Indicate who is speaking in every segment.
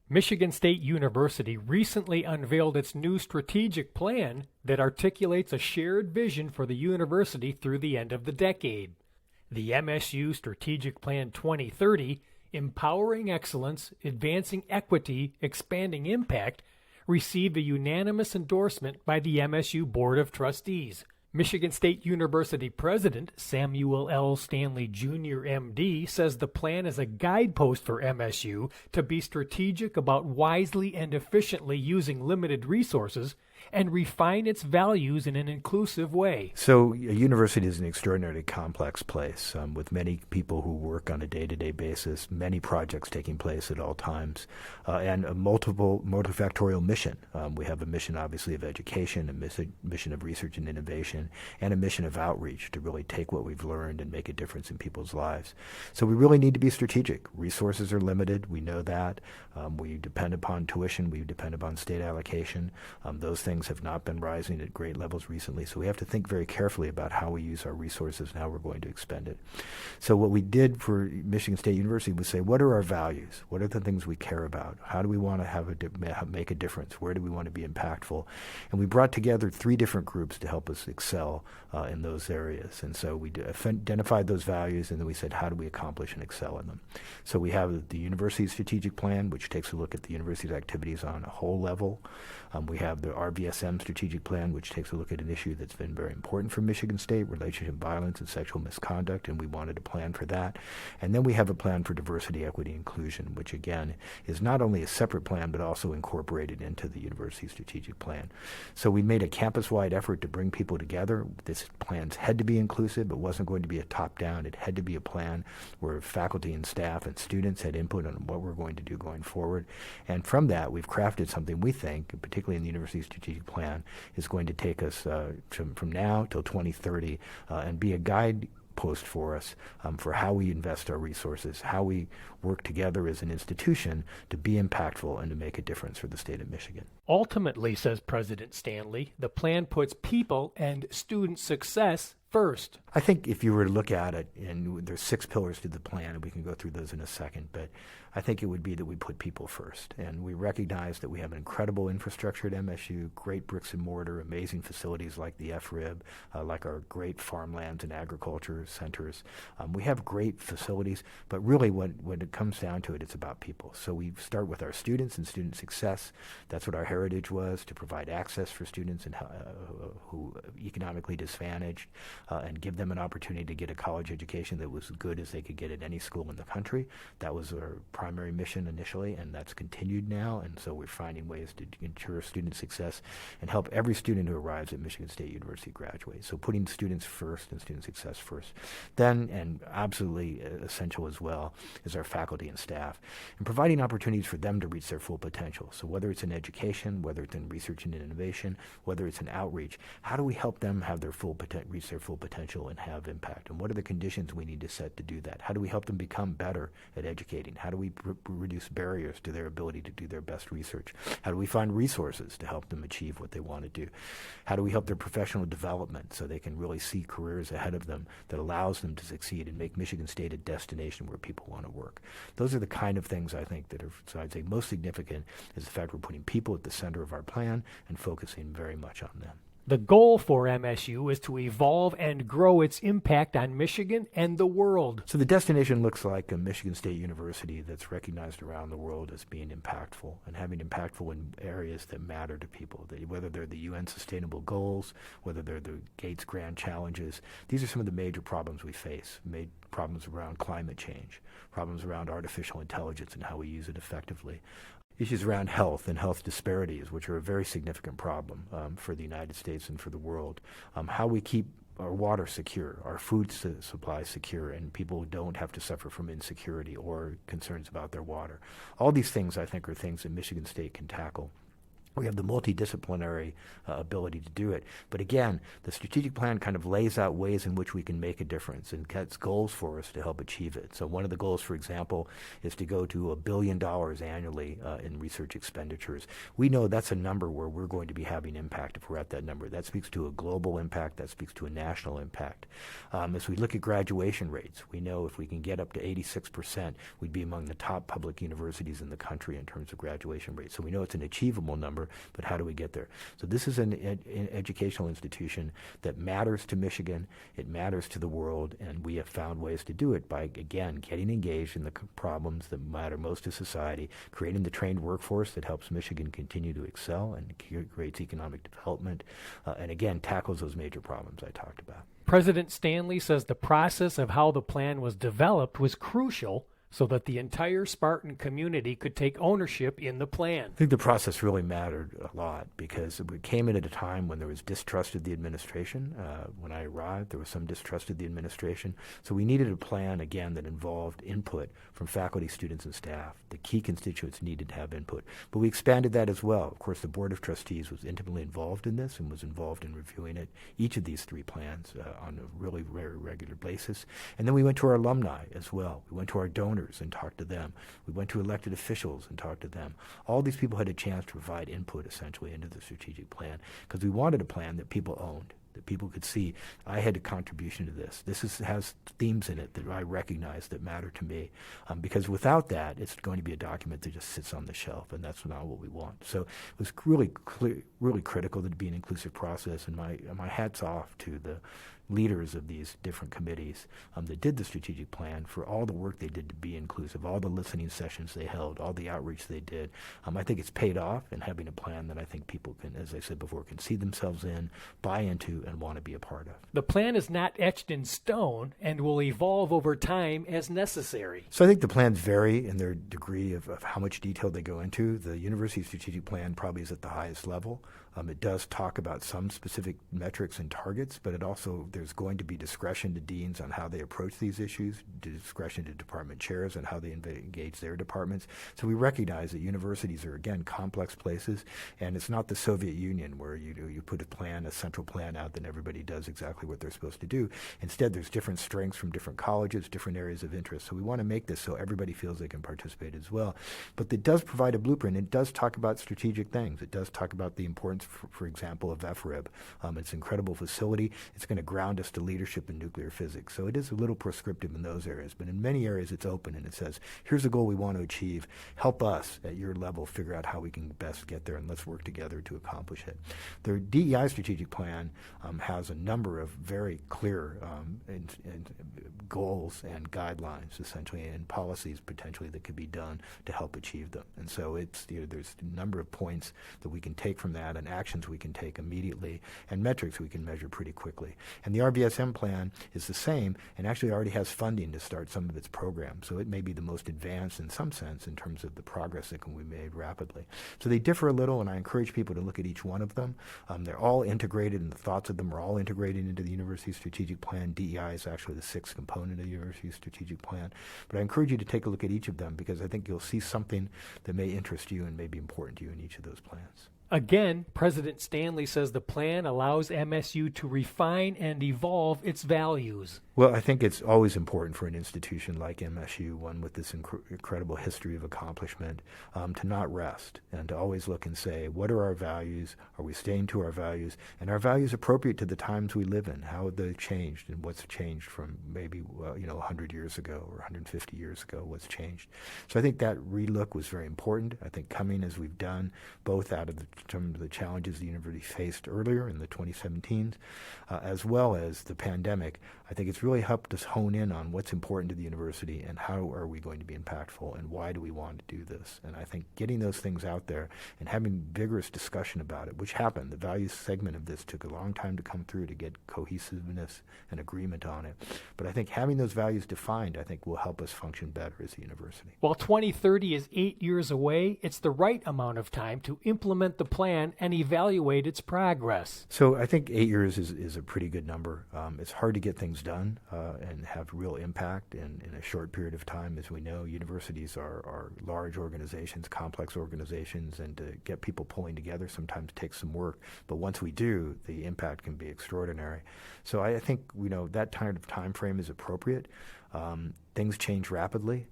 Speaker 1: Michigan State University recently unveiled its new strategic plan that articulates a shared vision for the university through the end of the decade. The MSU Strategic Plan 2030, Empowering Excellence, Advancing Equity, Expanding Impact, received a unanimous endorsement by the MSU Board of Trustees. Michigan State University President Samuel L. Stanley Jr., MD, says the plan is a guidepost for MSU to be strategic about wisely and efficiently using limited resources and refine its values in an inclusive way.
Speaker 2: So a university is an extraordinarily complex place with many people who work on a day-to-day basis, many projects taking place at all times, and a multifactorial mission. We have a mission, obviously, of education, a mission of research and innovation, and a mission of outreach to really take what we've learned and make a difference in people's lives. So we really need to be strategic. Resources are limited. We know that. We depend upon tuition. We depend upon state allocation. Those things have not been rising at great levels recently, so we have to think very carefully about how we use our resources and how we're going to expend it. So what we did for Michigan State University was say, what are our values? What are the things we care about? How do we want to make a difference? Where do we want to be impactful? And we brought together 3 different groups to help us excel in those areas. And so we identified those values, and then we said, how do we accomplish and excel in them? So we have the University Strategic Plan, which takes a look at the university's activities on a whole level. We have the RVSM Strategic Plan, which takes a look at an issue that's been very important for Michigan State, relationship violence and sexual misconduct, and we wanted a plan for that. And then we have a plan for diversity, equity, inclusion, which again is not only a separate plan, but also incorporated into the University Strategic Plan. So we made a campus-wide effort to bring people together. This plan had to be inclusive. It wasn't going to be a top-down. It had to be a plan where faculty and staff and students had input on what we're going to do going forward. And from that, we've crafted something we think, particularly in the University Strategic Plan, is going to take us from now till 2030 and be a guidepost for us for how we invest our resources, how we work together as an institution to be impactful and to make a difference for the state of Michigan.
Speaker 1: Ultimately, says President Stanley, the plan puts people and student success first.
Speaker 2: I think if you were to look at it, and there's 6 pillars to the plan, and we can go through those in a second, but I think it would be that we put people first. And we recognize that we have an incredible infrastructure at MSU, great bricks and mortar, amazing facilities like the FRIB, like our great farmlands and agriculture centers. We have great facilities, but really when it comes down to it, it's about people. So we start with our students and student success. That's what our heritage was, to provide access for students and who economically disadvantaged, and give them an opportunity to get a college education that was as good as they could get at any school in the country. That was our primary mission initially, and that's continued now, and so we're finding ways to ensure student success and help every student who arrives at Michigan State University graduate. So putting students first and student success first. Then, and absolutely essential as well, is our faculty and staff, and providing opportunities for them to reach their full potential. So whether it's in education, whether it's in research and innovation, whether it's in outreach, how do we help them have their reach their full potential and have impact? And what are the conditions we need to set to do that? How do we help them become better at educating? How do we reduce barriers to their ability to do their best research? How do we find resources to help them achieve what they want to do? How do we help their professional development so they can really see careers ahead of them that allows them to succeed and make Michigan State a destination where people want to work? Those are the kind of things I think that are, so I'd say, most significant is the fact we're putting people at the center of our plan and focusing very much on them.
Speaker 1: The goal for MSU is to evolve and grow its impact on Michigan and the world.
Speaker 2: So the destination looks like a Michigan State University that's recognized around the world as being impactful and having impactful in areas that matter to people, whether they're the UN Sustainable Goals, whether they're the Gates Grand Challenges. These are some of the major problems we face, problems around climate change, problems around artificial intelligence and how we use it effectively. Issues around health and health disparities, which are a very significant problem for the United States and for the world. How we keep our water secure, our food supply secure, and people don't have to suffer from insecurity or concerns about their water. All these things, I think, are things that Michigan State can tackle. We have the multidisciplinary ability to do it. But again, the strategic plan kind of lays out ways in which we can make a difference and sets goals for us to help achieve it. So one of the goals, for example, is to go to $1 billion annually in research expenditures. We know that's a number where we're going to be having impact if we're at that number. That speaks to a global impact. That speaks to a national impact. As we look at graduation rates, we know if we can get up to 86%, we'd be among the top public universities in the country in terms of graduation rates. So we know it's an achievable number. But how do we get there? So this is an educational institution that matters to Michigan, it matters to the world, and we have found ways to do it by, again, getting engaged in the problems that matter most to society, creating the trained workforce that helps Michigan continue to excel and creates economic development, and again, tackles those major problems I talked about.
Speaker 1: President Stanley says the process of how the plan was developed was crucial so that the entire Spartan community could take ownership in the plan.
Speaker 2: I think the process really mattered a lot because we came in at a time when there was distrust of the administration. When I arrived, there was some distrust of the administration. So we needed a plan, again, that involved input from faculty, students, and staff. The key constituents needed to have input. But we expanded that as well. Of course, the Board of Trustees was intimately involved in this and was involved in reviewing it, each of these three plans on a really very regular basis. And then we went to our alumni as well. We went to our donors and talked to them. We went to elected officials and talked to them. All these people had a chance to provide input essentially into the strategic plan because we wanted a plan that people owned, that people could see, I had a contribution to this. Has themes in it that I recognize that matter to me. Because without that, it's going to be a document that just sits on the shelf, and that's not what we want. So it was really critical that it be an inclusive process, and my hat's off to the leaders of these different committees that did the strategic plan for all the work they did to be inclusive, all the listening sessions they held, all the outreach they did. I think it's paid off in having a plan that I think people can, as I said before, can see themselves in, buy into, and want to be a part of.
Speaker 1: The plan is not etched in stone and will evolve over time as necessary.
Speaker 2: So I think the plans vary in their degree of how much detail they go into. The university strategic plan probably is at the highest level. It does talk about some specific metrics and targets, but there's going to be discretion to deans on how they approach these issues, discretion to department chairs on how they engage their departments. So we recognize that universities are, again, complex places, and it's not the Soviet Union where you put a central plan out, then everybody does exactly what they're supposed to do. Instead, there's different strengths from different colleges, different areas of interest. So we want to make this so everybody feels they can participate as well. But it does provide a blueprint. It does talk about strategic things. It does talk about the importance, for example, of FRIB. It's an incredible facility. It's going to ground us to leadership in nuclear physics. So it is a little prescriptive in those areas, but in many areas it's open and it says, here's a goal we want to achieve. Help us at your level figure out how we can best get there, and let's work together to accomplish it. The DEI strategic plan has a number of very clear goals and guidelines, essentially, and policies potentially that could be done to help achieve them. And so there's a number of points that we can take from that, and actions we can take immediately, and metrics we can measure pretty quickly. And the RVSM plan is the same and actually already has funding to start some of its programs. So it may be the most advanced in some sense in terms of the progress that can be made rapidly. So they differ a little, and I encourage people to look at each one of them. They're all integrated, and the thoughts of them are all integrated into the university strategic plan. DEI is actually the sixth component of the university strategic plan. But I encourage you to take a look at each of them because I think you'll see something that may interest you and may be important to you in each of those plans.
Speaker 1: Again, President Stanley says the plan allows MSU to refine and evolve its values.
Speaker 2: Well, I think it's always important for an institution like MSU, one with this incredible history of accomplishment, to not rest and to always look and say, what are our values? Are we staying to our values? And are values appropriate to the times we live in? How have they changed? And what's changed from maybe 100 years ago or 150 years ago? What's changed? So I think that relook was very important. I think coming as we've done, both out of some of the challenges the university faced earlier in the 2017s, as well as the pandemic, I think it's really helped us hone in on what's important to the university and how are we going to be impactful and why do we want to do this. And I think getting those things out there and having vigorous discussion about it, which happened, the values segment of this took a long time to come through to get cohesiveness and agreement on it. But I think having those values defined, I think, will help us function better as a university.
Speaker 1: While 2030 is 8 years away, it's the right amount of time to implement the plan and evaluate its progress?
Speaker 2: So I think 8 years is a pretty good number. It's hard to get things done and have real impact in a short period of time. As we know, universities are large organizations, complex organizations, and to get people pulling together sometimes takes some work. But once we do, the impact can be extraordinary. So I think that kind of time frame is appropriate. Things change rapidly.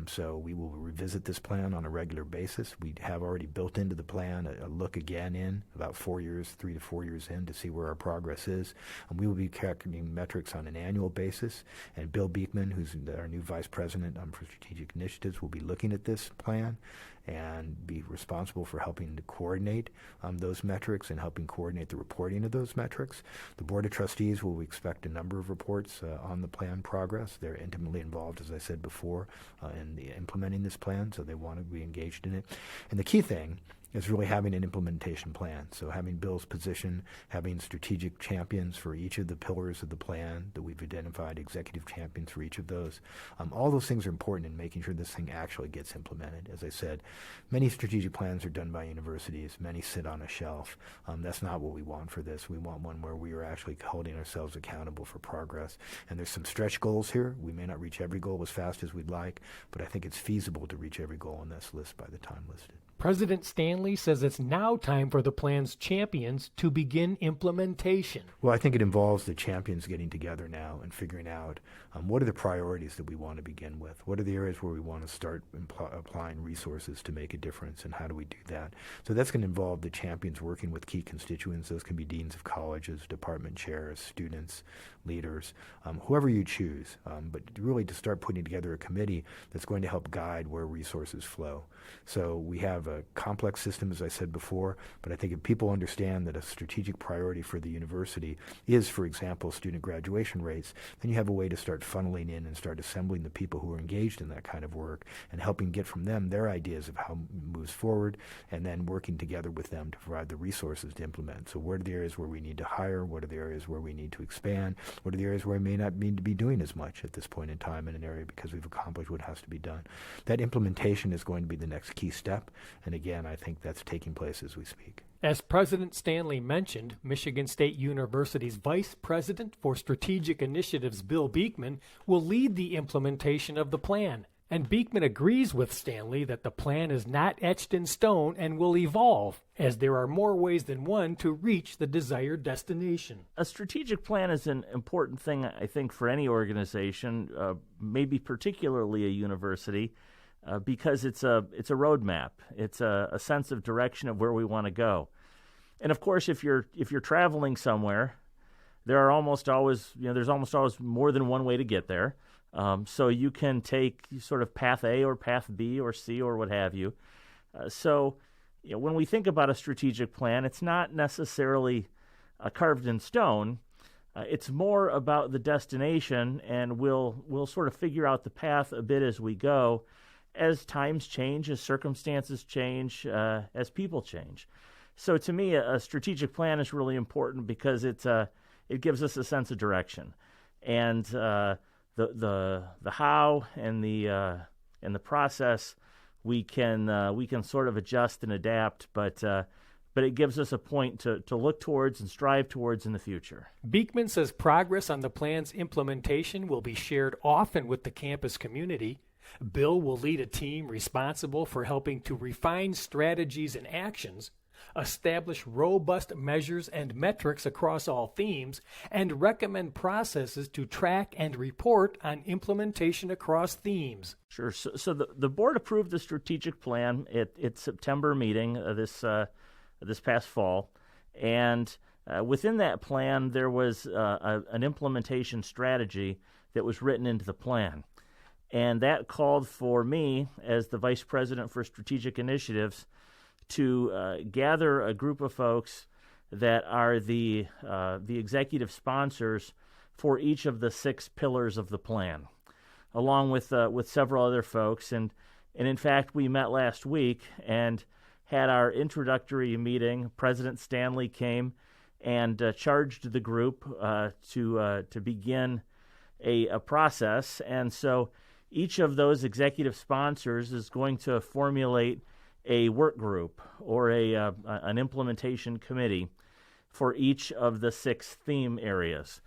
Speaker 2: So we will revisit this plan on a regular basis. We have already built into the plan a look again in about 4 years, 3 to 4 years in, to see where our progress is. And we will be calculating metrics on an annual basis. And Bill Beekman, who's our new vice president for strategic initiatives, will be looking at this plan and be responsible for helping to coordinate those metrics and helping coordinate the reporting of those metrics. The Board of Trustees will expect a number of reports on the plan progress. They're intimately involved, as I said before, in implementing this plan, so they want to be engaged in it. And the key thing is really having an implementation plan. So having Bill's position, having strategic champions for each of the pillars of the plan that we've identified, executive champions for each of those. All those things are important in making sure this thing actually gets implemented. As I said, many strategic plans are done by universities. Many sit on a shelf. That's not what we want for this. We want one where we are actually holding ourselves accountable for progress. And there's some stretch goals here. We may not reach every goal as fast as we'd like, but I think it's feasible to reach every goal on this list by the time listed.
Speaker 1: President Stanley says it's now time for the plan's champions to begin implementation.
Speaker 2: Well, I think it involves the champions getting together now and figuring out what are the priorities that we want to begin with? What are the areas where we want to start applying resources to make a difference, and how do we do that? So that's going to involve the champions working with key constituents. Those can be deans of colleges, department chairs, students, leaders, whoever you choose, but really to start putting together a committee that's going to help guide where resources flow. So we have a complex system, as I said before, but I think if people understand that a strategic priority for the university is, for example, student graduation rates, then you have a way to start funneling in and start assembling the people who are engaged in that kind of work and helping get from them their ideas of how it moves forward, and then working together with them to provide the resources to implement. So what are the areas where we need to hire? What are the areas where we need to expand? What are the areas where we may not need to be doing as much at this point in time in an area because we've accomplished what has to be done? That implementation is going to be the next key step, and again, I think that's taking place as we speak.
Speaker 1: As President Stanley mentioned, Michigan State University's Vice President for Strategic Initiatives, Bill Beekman, will lead the implementation of the plan. And Beekman agrees with Stanley that the plan is not etched in stone and will evolve, as there are more ways than one to reach the desired destination.
Speaker 3: A strategic plan is an important thing, I think, for any organization, maybe particularly a university, because it's a roadmap. It's a sense of direction of where we want to go. And of course, if you're traveling somewhere, there's almost always more than one way to get there. So you can take sort of path A or path B or C or what have you. So when we think about a strategic plan, it's not necessarily carved in stone. It's more about the destination, and we'll sort of figure out the path a bit as we go, as times change, as circumstances change, as people change. So to me, a strategic plan is really important because it gives us a sense of direction, and the how and the process we can sort of adjust and adapt, but it gives us a point to look towards and strive towards in the future.
Speaker 1: Beekman says progress on the plan's implementation will be shared often with the campus community. Bill will lead a team responsible for helping to refine strategies and actions, establish robust measures and metrics across all themes, and recommend processes to track and report on implementation across themes.
Speaker 3: Sure. So the board approved the strategic plan at its September meeting this past fall, and within that plan there was an implementation strategy that was written into the plan. And that called for me, as the Vice President for Strategic Initiatives, to gather a group of folks that are the executive sponsors for each of the 6 pillars of the plan, along with several other folks. And in fact, we met last week and had our introductory meeting. President Stanley came and charged the group to begin a process. And so each of those executive sponsors is going to formulate a work group or an implementation committee for each of the 6 theme areas.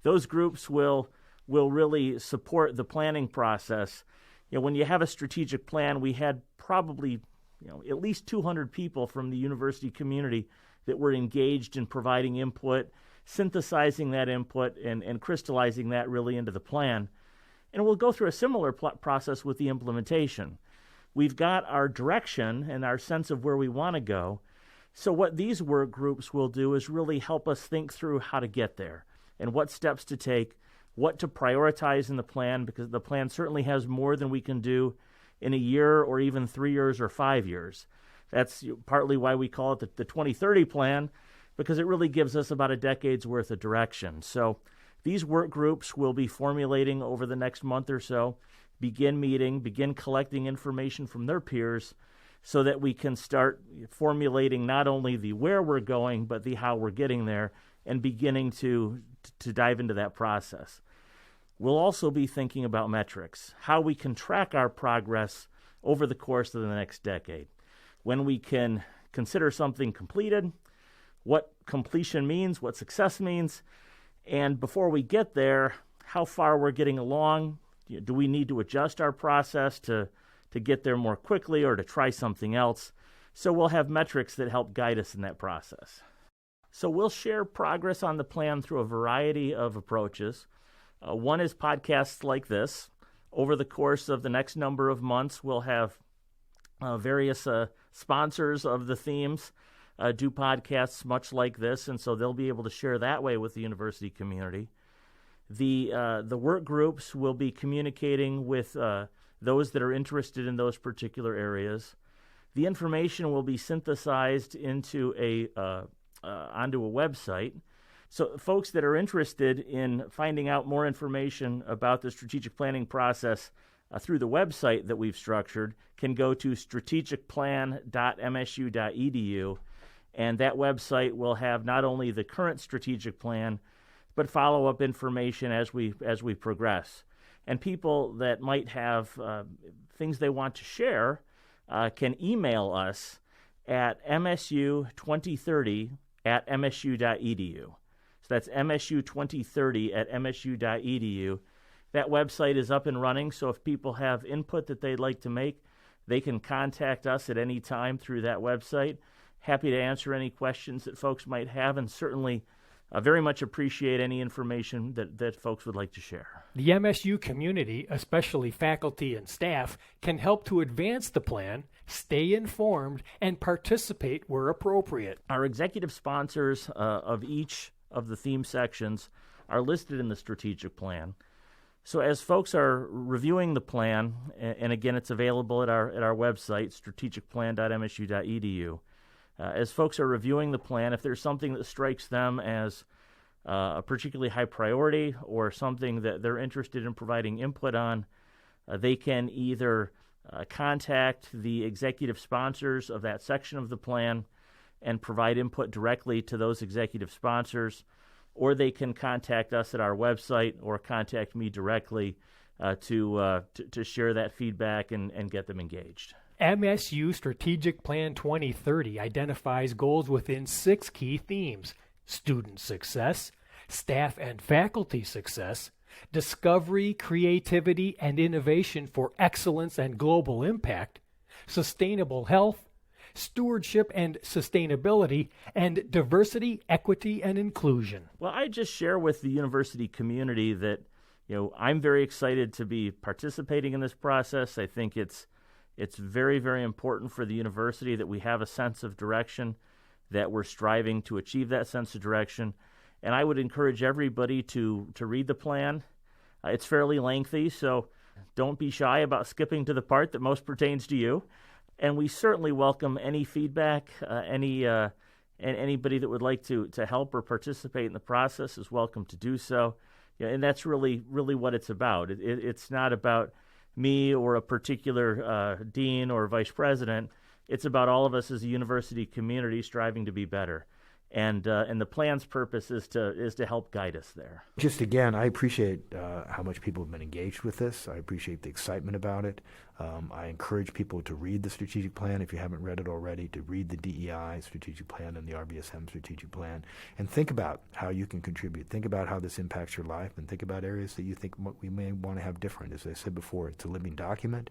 Speaker 3: Those groups will really support the planning process. When you have a strategic plan, we had probably at least 200 people from the university community that were engaged in providing input, synthesizing that input, and crystallizing that really into the plan. And we'll go through a similar process with the implementation. We've got our direction and our sense of where we want to go. So what these work groups will do is really help us think through how to get there and what steps to take, what to prioritize in the plan, because the plan certainly has more than we can do in a year or even 3 years or 5 years. That's partly why we call it the 2030 plan, because it really gives us about a decade's worth of direction. So these work groups will be formulating over the next month or so, begin collecting information from their peers so that we can start formulating not only the where we're going, but the how we're getting there and beginning to dive into that process. We'll also be thinking about metrics, how we can track our progress over the course of the next decade. When we can consider something completed, what completion means, what success means, and before we get there, how far we're getting along. Do we need to adjust our process to get there more quickly or to try something else? So we'll have metrics that help guide us in that process. So we'll share progress on the plan through a variety of approaches. One is podcasts like this. Over the course of the next number of months, we'll have various sponsors of the themes do podcasts much like this, and so they'll be able to share that way with the university community. The work groups will be communicating with those that are interested in those particular areas. The information will be synthesized into onto a website. So folks that are interested in finding out more information about the strategic planning process through the website that we've structured can go to strategicplan.msu.edu, and that website will have not only the current strategic plan, but follow-up information as we progress. And people that might have things they want to share can email us at msu2030@msu.edu. So that's msu2030@msu.edu. That website is up and running, so if people have input that they'd like to make, they can contact us at any time through that website. Happy to answer any questions that folks might have, and certainly very much appreciate any information that folks would like to share.
Speaker 1: The MSU community, especially faculty and staff, can help to advance the plan, stay informed, and participate where appropriate.
Speaker 3: Our executive sponsors of each of the theme sections are listed in the strategic plan. So as folks are reviewing the plan, and again, it's available at our website, strategicplan.msu.edu, as folks are reviewing the plan, if there's something that strikes them as a particularly high priority or something that they're interested in providing input on, they can either contact the executive sponsors of that section of the plan and provide input directly to those executive sponsors, or they can contact us at our website or contact me directly to share that feedback and get them engaged.
Speaker 1: MSU Strategic Plan 2030 identifies goals within 6 key themes: student success, staff and faculty success, discovery, creativity, and innovation for excellence and global impact, sustainable health, stewardship and sustainability, and diversity, equity, and inclusion.
Speaker 3: Well, I just share with the university community that I'm very excited to be participating in this process. I think it's very, very important for the university that we have a sense of direction, that we're striving to achieve that sense of direction. And I would encourage everybody to read the plan. It's fairly lengthy, so don't be shy about skipping to the part that most pertains to you. And we certainly welcome any feedback. Anybody that would like to help or participate in the process is welcome to do so. And that's really what it's about. It's not about me or a particular dean or vice president. It's about all of us as a university community striving to be better. And the plan's purpose is to help guide us there.
Speaker 2: Just again, I appreciate how much people have been engaged with this. I appreciate the excitement about it. I encourage people to read the strategic plan if you haven't read it already, to read the DEI strategic plan and the RBSM strategic plan, and think about how you can contribute. Think about how this impacts your life, and think about areas that you think we may want to have different. As I said before, it's a living document.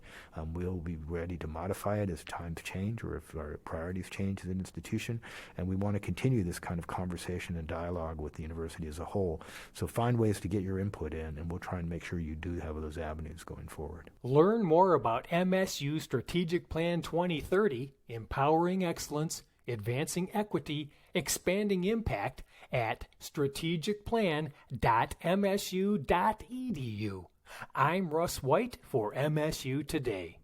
Speaker 2: We'll be ready to modify it as times change or if our priorities change as an institution, and we want to continue this kind of conversation and dialogue with the university as a whole. So find ways to get your input in, and we'll try and make sure you do have those avenues going forward.
Speaker 1: Learn more about MSU Strategic Plan 2030, Empowering Excellence, Advancing Equity, Expanding Impact at strategicplan.msu.edu. I'm Russ White for MSU Today.